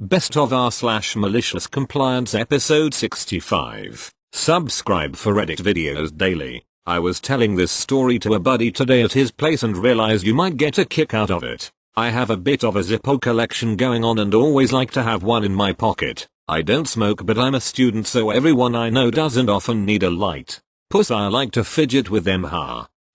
Best of r/malicious compliance episode 65. Subscribe for Reddit videos daily. I was telling this story to a buddy today at his place and realized you might get a kick out of it. I have a bit of a Zippo collection going on and always like to have one in my pocket. I don't smoke but I'm a student so everyone I know doesn't often need a light. Plus I like to fidget with them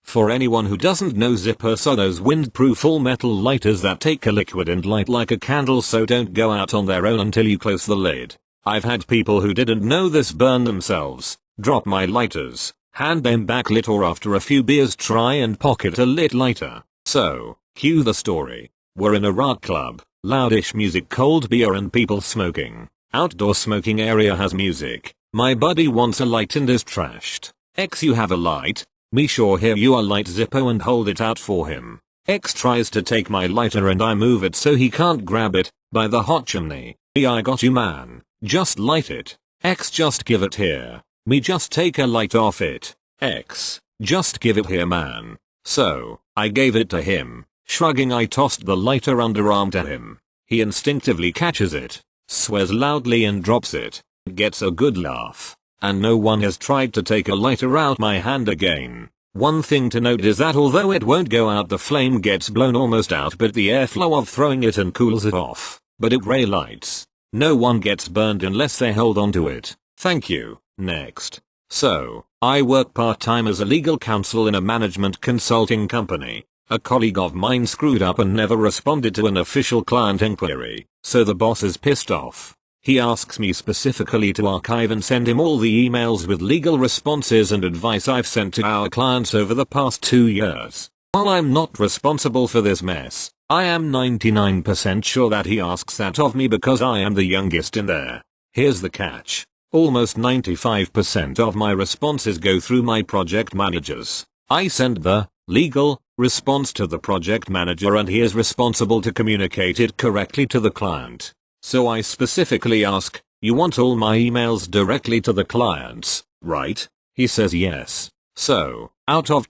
For anyone who doesn't know, zippers are those windproof all metal lighters that take a liquid and light like a candle so don't go out on their own until you close the lid. I've had people who didn't know this burn themselves, drop my lighters, hand them back lit, or after a few beers try and pocket a lit lighter. So, cue the story. We're in a rock club, loudish music, cold beer and people smoking. Outdoor smoking area has music. My buddy wants a light and is trashed. X, you have a light? Me, sure, here you are, light Zippo, and hold it out for him. X tries to take my lighter and I move it so he can't grab it, by the hot chimney. Me, I got you man, just light it. X, just give it here. Me, just take a light off it. X, just give it here man. So, I gave it to him. Shrugging, I tossed the lighter underarm to him. He instinctively catches it, swears loudly and drops it. Gets a good laugh. And no one has tried to take a lighter out my hand again. One thing to note is that although it won't go out, the flame gets blown almost out, but the airflow of throwing it and cools it off. But it relights. No one gets burned unless they hold onto it. Thank you. Next. So, I work part-time as a legal counsel in a management consulting company. A colleague of mine screwed up and never responded to an official client inquiry, so the boss is pissed off. He asks me specifically to archive and send him all the emails with legal responses and advice I've sent to our clients over the past 2 years. While I'm not responsible for this mess, I am 99% sure that he asks that of me because I am the youngest in there. Here's the catch. Almost 95% of my responses go through my project managers. I send the legal response to the project manager and he is responsible to communicate it correctly to the client. So I specifically ask, you want all my emails directly to the clients, right? He says yes. So, out of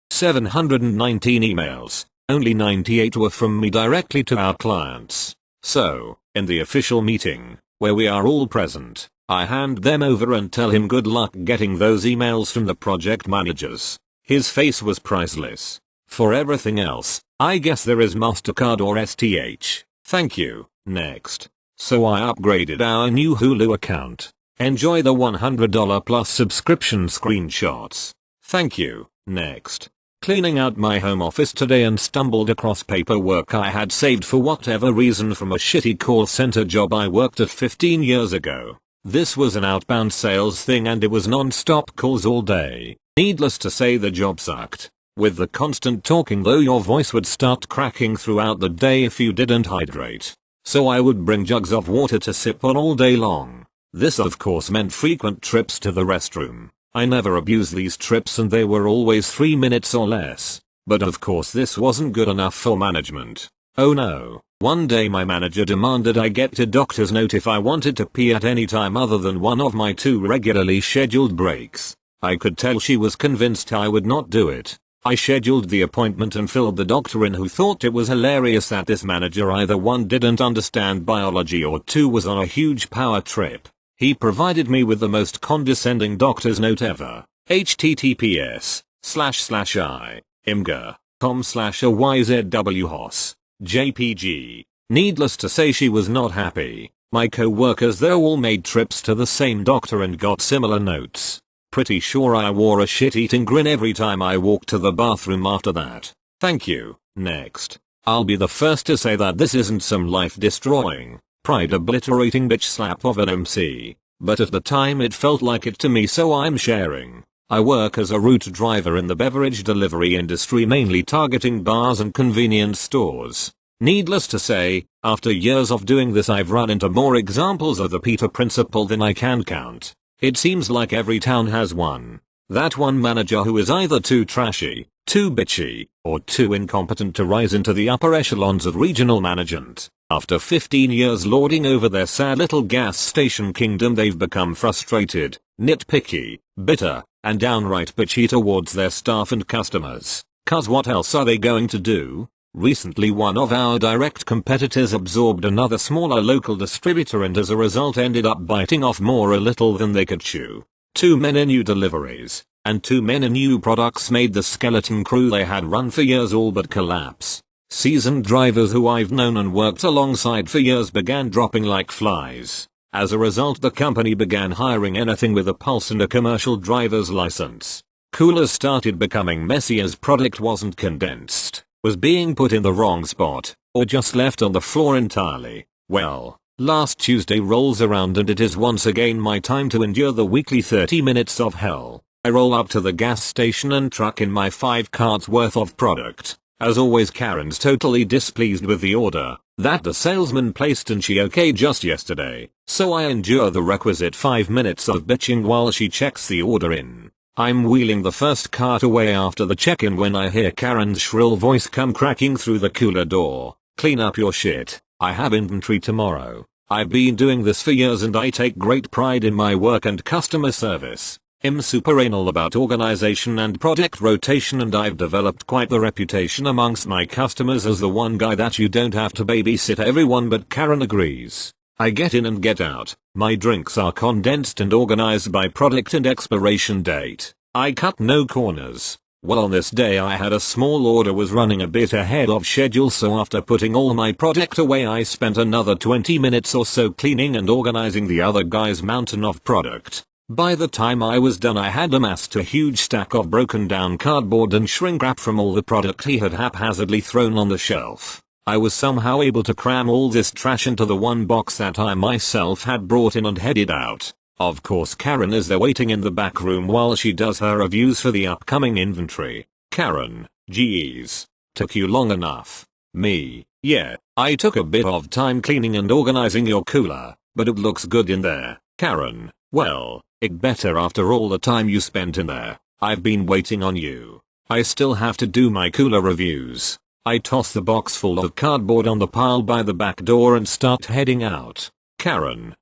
719 emails, only 98 were from me directly to our clients. So, in the official meeting, where we are all present, I hand them over and tell him good luck getting those emails from the project managers. His face was priceless. For everything else, I guess there is MasterCard or STH. Thank you. Next. So I upgraded our new Hulu account. Enjoy the $100 plus subscription screenshots. Thank you. Next. Cleaning out my home office today and stumbled across paperwork I had saved for whatever reason from a shitty call center job I worked at 15 years ago. This was an outbound sales thing and it was non-stop calls all day. Needless to say, the job sucked. With the constant talking though, your voice would start cracking throughout the day if you didn't hydrate. So I would bring jugs of water to sip on all day long. This of course meant frequent trips to the restroom. I never abused these trips and they were always 3 minutes or less. But of course this wasn't good enough for management. Oh no. One day my manager demanded I get a doctor's note if I wanted to pee at any time other than one of my 2 regularly scheduled breaks. I could tell she was convinced I would not do it. I scheduled the appointment and filled the doctor in, who thought it was hilarious that this manager either 1 didn't understand biology or 2 was on a huge power trip. He provided me with the most condescending doctor's note ever. https://imgur.com/ayzwhos. JPG. Needless to say, she was not happy. My co-workers though all made trips to the same doctor and got similar notes. Pretty sure I wore a shit-eating grin every time I walked to the bathroom after that. Thank you. Next. I'll be the first to say that this isn't some life-destroying, pride-obliterating bitch slap of an MC, but at the time it felt like it to me, so I'm sharing. I work as a route driver in the beverage delivery industry, mainly targeting bars and convenience stores. Needless to say, after years of doing this I've run into more examples of the Peter Principle than I can count. It seems like every town has one. That one manager who is either too trashy, too bitchy, or too incompetent to rise into the upper echelons of regional management. After 15 years lording over their sad little gas station kingdom, they've become frustrated, nitpicky, bitter, and downright bitchy towards their staff and customers. 'Cause what else are they going to do? Recently one of our direct competitors absorbed another smaller local distributor and as a result ended up biting off more a little than they could chew. Too many new deliveries, and too many new products made the skeleton crew they had run for years all but collapse. Seasoned drivers who I've known and worked alongside for years began dropping like flies. As a result the company began hiring anything with a pulse and a commercial driver's license. Coolers started becoming messy as product wasn't condensed, was being put in the wrong spot, or just left on the floor entirely. Well, last Tuesday rolls around and it is once again my time to endure the weekly 30 minutes of hell. I roll up to the gas station and truck in my 5 carts worth of product. As always Karen's totally displeased with the order that the salesman placed and she okayed just yesterday, so I endure the requisite 5 minutes of bitching while she checks the order in. I'm wheeling the first cart away after the check-in when I hear Karen's shrill voice come cracking through the cooler door. Clean up your shit, I have inventory tomorrow. I've been doing this for years and I take great pride in my work and customer service. I'm super anal about organization and project rotation and I've developed quite the reputation amongst my customers as the one guy that you don't have to babysit everyone, but Karen agrees. I get in and get out. My drinks are condensed and organized by product and expiration date. I cut no corners. Well, on this day I had a small order was running a bit ahead of schedule, so after putting all my product away I spent another 20 minutes or so cleaning and organizing the other guy's mountain of product. By the time I was done I had amassed a huge stack of broken down cardboard and shrink wrap from all the product he had haphazardly thrown on the shelf. I was somehow able to cram all this trash into the one box that I myself had brought in and headed out. Of course Karen is there waiting in the back room while she does her reviews for the upcoming inventory. Karen, geez. Took you long enough. Me, yeah, I took a bit of time cleaning and organizing your cooler, but it looks good in there. Karen, well, it better after all the time you spent in there. I've been waiting on you. I still have to do my cooler reviews. I toss the box full of cardboard on the pile by the back door and start heading out. Karen,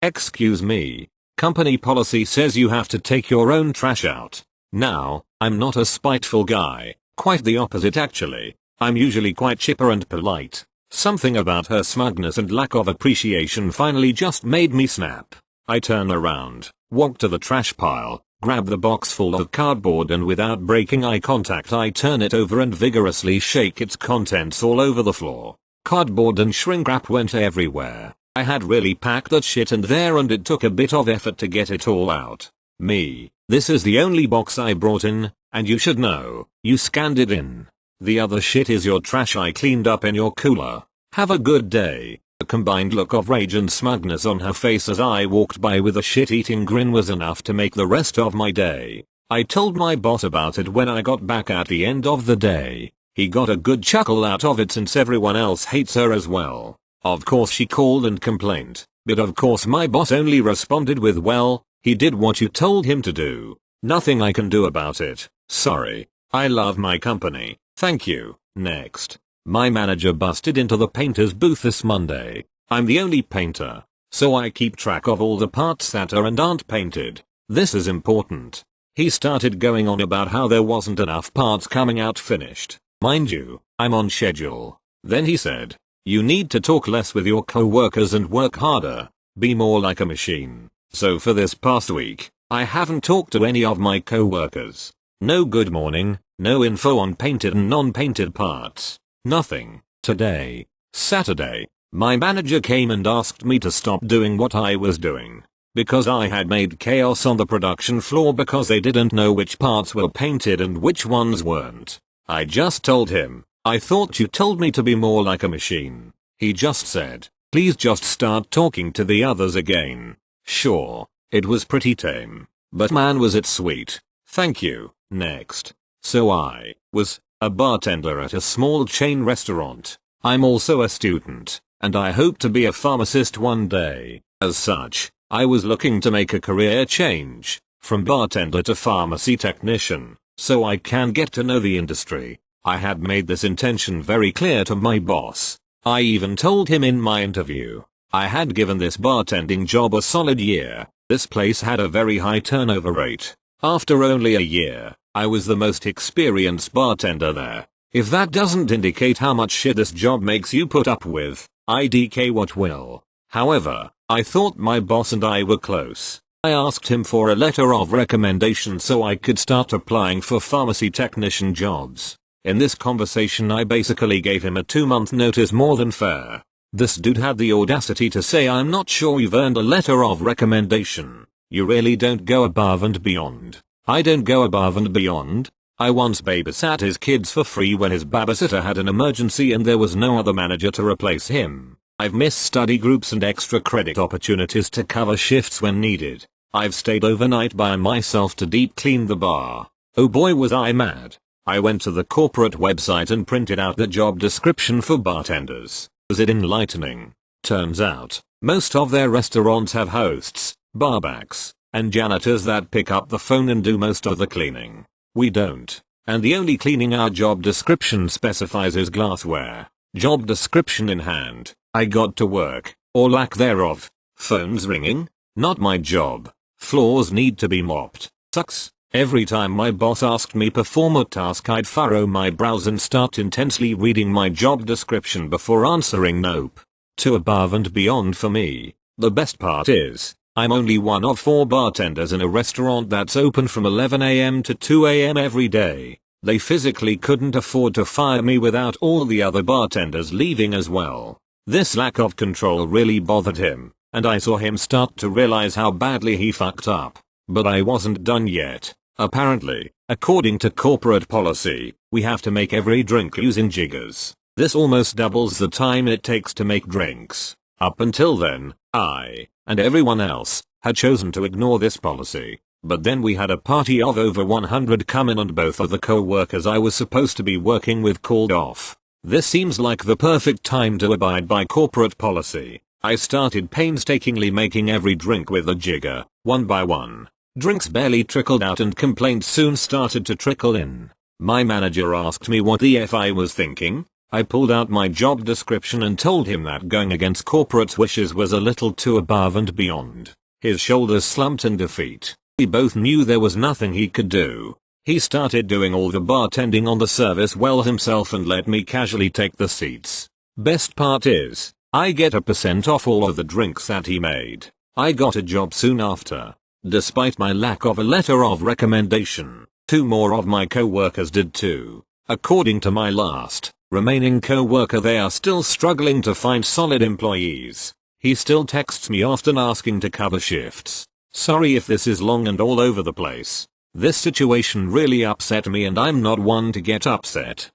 excuse me. Company policy says you have to take your own trash out. Now, I'm not a spiteful guy. Quite the opposite actually. I'm usually quite chipper and polite. Something about her smugness and lack of appreciation finally just made me snap. I turn around, walk to the trash pile, grab the box full of cardboard and without breaking eye contact I turn it over and vigorously shake its contents all over the floor. Cardboard and shrink wrap went everywhere. I had really packed that shit in there and it took a bit of effort to get it all out. Me, this is the only box I brought in, and you should know, you scanned it in. The other shit is your trash I cleaned up in your cooler. Have a good day. A combined look of rage and smugness on her face as I walked by with a shit-eating grin was enough to make the rest of my day. I told my boss about it when I got back at the end of the day. He got a good chuckle out of it since everyone else hates her as well. Of course she called and complained, but of course my boss only responded with, well, he did what you told him to do. Nothing I can do about it. Sorry. I love my company. Thank you. Next. My manager busted into the painter's booth this Monday. I'm the only painter, so I keep track of all the parts that are and aren't painted. This is important. He started going on about how there wasn't enough parts coming out finished. Mind you, I'm on schedule. Then he said, you need to talk less with your co-workers and work harder. Be more like a machine. So for this past week, I haven't talked to any of my co-workers. No good morning, no info on painted and non-painted parts. Nothing. Today, Saturday, my manager came and asked me to stop doing what I was doing. Because I had made chaos on the production floor because they didn't know which parts were painted and which ones weren't. I just told him, I thought you told me to be more like a machine. He just said, please just start talking to the others again. Sure, it was pretty tame. But man was it sweet. Thank you. Next. So I was a bartender at a small chain restaurant. I'm also a student, and I hope to be a pharmacist one day. As such, I was looking to make a career change, from bartender to pharmacy technician, so I can get to know the industry. I had made this intention very clear to my boss. I even told him in my interview. I had given this bartending job a solid year. This place had a very high turnover rate. After only a year, I was the most experienced bartender there. If that doesn't indicate how much shit this job makes you put up with, IDK what will. However, I thought my boss and I were close. I asked him for a letter of recommendation so I could start applying for pharmacy technician jobs. In this conversation I basically gave him a 2-month notice, more than fair. This dude had the audacity to say, "I'm not sure you've earned a letter of recommendation. You really don't go above and beyond." I don't go above and beyond. I once babysat his kids for free when his babysitter had an emergency and there was no other manager to replace him. I've missed study groups and extra credit opportunities to cover shifts when needed. I've stayed overnight by myself to deep clean the bar. Oh boy was I mad. I went to the corporate website and printed out the job description for bartenders. Was it enlightening? Turns out, most of their restaurants have hosts, barbacks, and janitors that pick up the phone and do most of the cleaning. We don't. And the only cleaning our job description specifies is glassware. Job description in hand, I got to work, or lack thereof. Phones ringing? Not my job. Floors need to be mopped. Sucks. Every time my boss asked me perform a task, I'd furrow my brows and start intensely reading my job description before answering nope. Too above and beyond for me. The best part is, I'm only one of 4 bartenders in a restaurant that's open from 11 AM to 2 AM every day. They physically couldn't afford to fire me without all the other bartenders leaving as well. This lack of control really bothered him, and I saw him start to realize how badly he fucked up. But I wasn't done yet. Apparently, according to corporate policy, we have to make every drink using jiggers. This almost doubles the time it takes to make drinks. Up until then, I, and everyone else, had chosen to ignore this policy. But then we had a party of over 100 come in and both of the co-workers I was supposed to be working with called off. This seems like the perfect time to abide by corporate policy. I started painstakingly making every drink with a jigger, one by one. Drinks barely trickled out and complaints soon started to trickle in. My manager asked me what the F I was thinking. I pulled out my job description and told him that going against corporate wishes was a little too above and beyond. His shoulders slumped in defeat. We both knew there was nothing he could do. He started doing all the bartending on the service well himself and let me casually take the seats. Best part is, I get a % off all of the drinks that he made. I got a job soon after. Despite my lack of a letter of recommendation, 2 more of my co-workers did too. According to my last remaining co-worker, they are still struggling to find solid employees. He still texts me often asking to cover shifts. Sorry if this is long and all over the place. This situation really upset me and I'm not one to get upset.